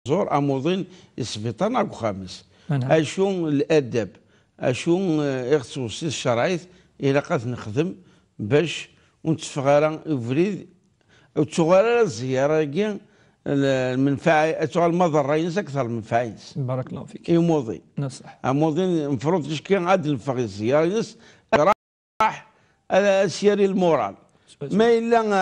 زور اموضين يسبيطانا خامس اشو الادب اشو اخصوصي الشرعيت الى قد نخدم باش ونتفغر يفريد وتشغل الزياره كي المنفعه تشغل المضره ينس اكثر من فايز. بارك الله فيك. يموضي نصح اموضي المفروض كي غاد نفغ الزياره ينس راح سياري المورال ما الا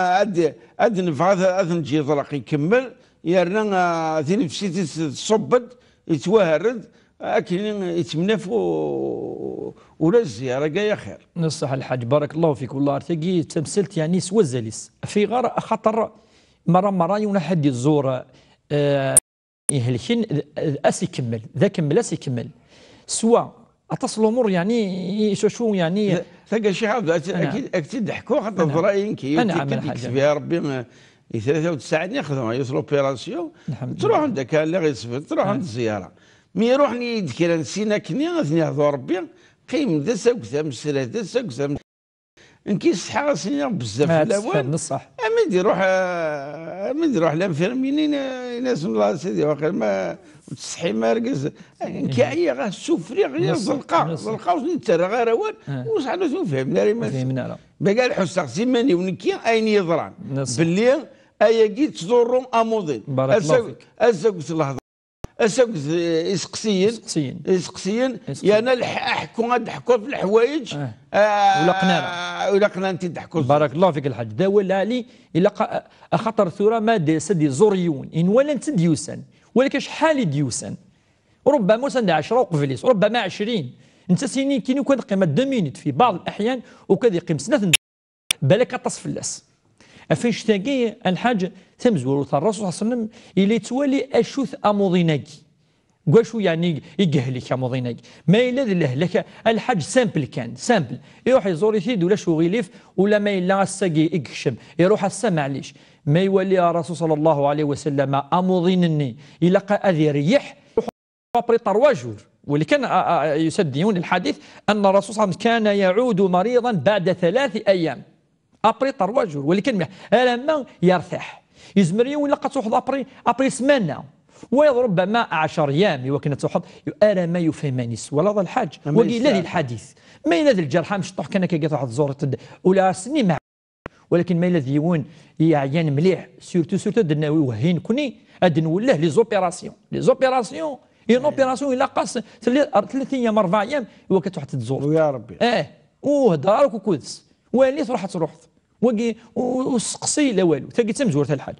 عاد نفغ نجي طلق يكمل يرنا ثاني نفسيتي تصبد يتوهرد اكن يتمنف ولا الزياره جايه خير. نصح الحاج بارك الله فيك. والله ارتقي تمثلت يعني سوزليس في غير خطر مره يونا حد يزور يهلكين اس يكمل ذا كمل اس يكمل سواء اتصل الامور يعني شو يعني تلقى شي حاجه اكيد ضحكوا خاطر ضراين كي يا ربي 93 ياخذوا يوصل اوبيراسيون تروح عندك اللي غيصبر تروح عند الزياره مي يروح يذكر نسينا كني غادي نهضروا ربي قيم ذا ساكثا مسرات ذا ساكثا نكيس حاجه سنين بزاف في الاول نصح من يروح لانفيرمينين ناس الله سيدي واخا ما تصحي ما رقص كاعيه غا سوفري غير زلقاء ونترى غير اول وصح فهمنا فهمنا ما قال حسق سيماني ونكي اين يضران باللي ايا تزورهم اموضين بارك الله فيك اسقت اللحظه اسقت يسقسيين يعني احكوا ضحكوا في الحوايج ولا قناه انت ضحكوا. بارك الله فيك الحاج دا ولا لي الا خطر ثوره ما سدي زوريون ان ولا انت ديوسان ولكن شحال ديوسان ربما سند 10 وقفليس ربما 20 انت سيني كي كان قيمه 2 مينيت في بعض الاحيان وكذا يقيم سنه بالك تصف اللاس افاش تلاقي الحاج تمزور الرسول صلى الله عليه وسلم اللي توالي اشوث اموضيناكي شو يعني يقهلك اموضيناكي ما الا لك الحاج سامبل كان سامبل يروح يزور يثيد ولا شو غيليف ولا ما الا الساقي يكشم يروح السا معليش ما يولي الرسول صلى الله عليه وسلم اموضينني الا اذي ريح ابري 3 جور واللي كان يسديون الحديث ان الرسول صلى الله عليه وسلم كان يعود مريضا بعد 3 أيام ابري 3 جور واللي كان لما يرتاح يزمر ولا قد ابري سمانه وربما 10 أيام وكنا تحط ارى ما يفهمنيس ولا ذا الحاج وقيل هذه الحديث ما الذي الجرحى مش طح كان كي واحد زور ولا سني مع ولكن ما الذي يون يعيان مليح سورتو دنا وهين كوني اد نولاه لي زوبيراسيون اون اوبيراسيون الا قاس 3 أيام 4 أيام وكتروح تزور يا ربي وهضرك وكودس واللي تروح وقي وسقسي لا والو تلقى تمزورت الحاج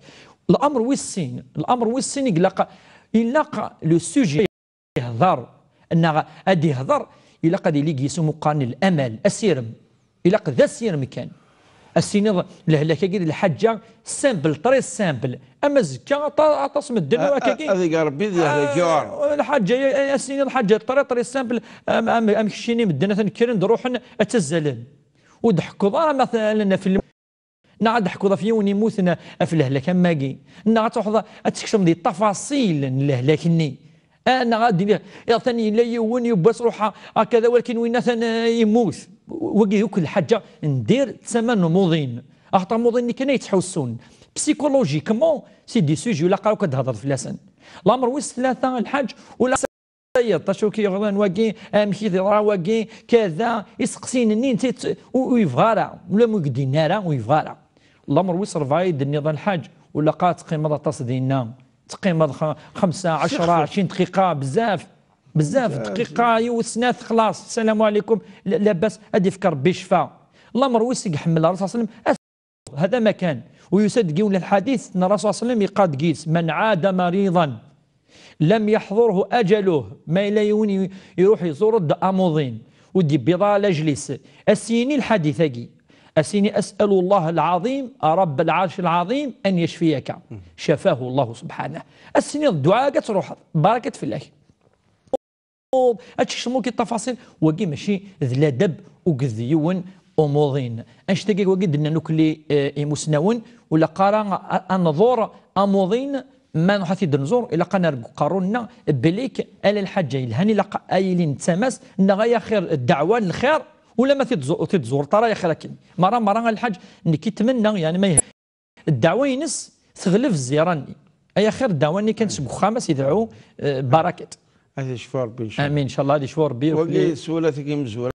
الامر والسين يلاقى لو سوجي يهضر ان غادي يهضر الا قد يليق يسمو قانون الامل السيرم الا قد ذا السيرم كان السيني لهلاك كي الحاجه سامبل طري سامبل اما الزكاه تصم الدنيا وكاكي هذيك ربي الحاجه السيني الحاجه طري سامبل امشيني مدنا تنكر نروح اتزلل وضحكوا مثلا في ضحكوا في يوني موثنا في الهلاك ماكي تحضر تكشم دي التفاصيل الهلاكني انا غادي ثاني لا يون يباس روحها هكذا ولكن وين يموت وقي كل حاجه ندير تسمى نموضين اخطر موضين كان يتحوسون بسيكولوجيكمون سي دي سوجي ولا قالوا كتهضر في لسان الامر ويس 3 الحاج ولا شو كي غضان واقي مشي ضرا واقي كذا يسقسينني انت ويفغارا ولا مقدينارا ويفغارا الامر ويصر فايد النظام الحاج ولا قات قيمه تصدينا تقيمه 5 10 20 دقيقه بزاف دقيقه يوسنات خلاص السلام عليكم لاباس ادي فكر بشفاء الامر ويس يحمل الرسول صلى الله عليه وسلم هذا ما كان ويصدق ولا الحديث ان الرسول صلى الله عليه وسلم يقاد قيس من عاد مريضا لم يحضره اجله ما لا يوني يروح يزور الاموضين ودي بضال اجلس السيني الحديث السيني اسال الله العظيم رب العرش العظيم ان يشفيك شفاه الله سبحانه السيني الدعاء تروح بركه في الله اتشمو كي التفاصيل وكي ماشي ذلا دب وكذيون اموضين اش تلقى وقد نوكلي مسنون ولا قرا انظور اموضين ما نحثي دنزور الا قنا قارونا بليك ال الحاجه الهاني لقى ايلين تماس نغايا خير الدعوه للخير ولا ما تتزور ترى يا خير لكن مره الحاج انك يتمنى يعني ما الدعوه ينس تغلف الزيراني اي خير الدعواني كانت سبق خامس يدعو بركات. هذا شفار ربي ان شاء الله. امين ان شاء الله. هذه شفار ربي وكي سولتك مزوره.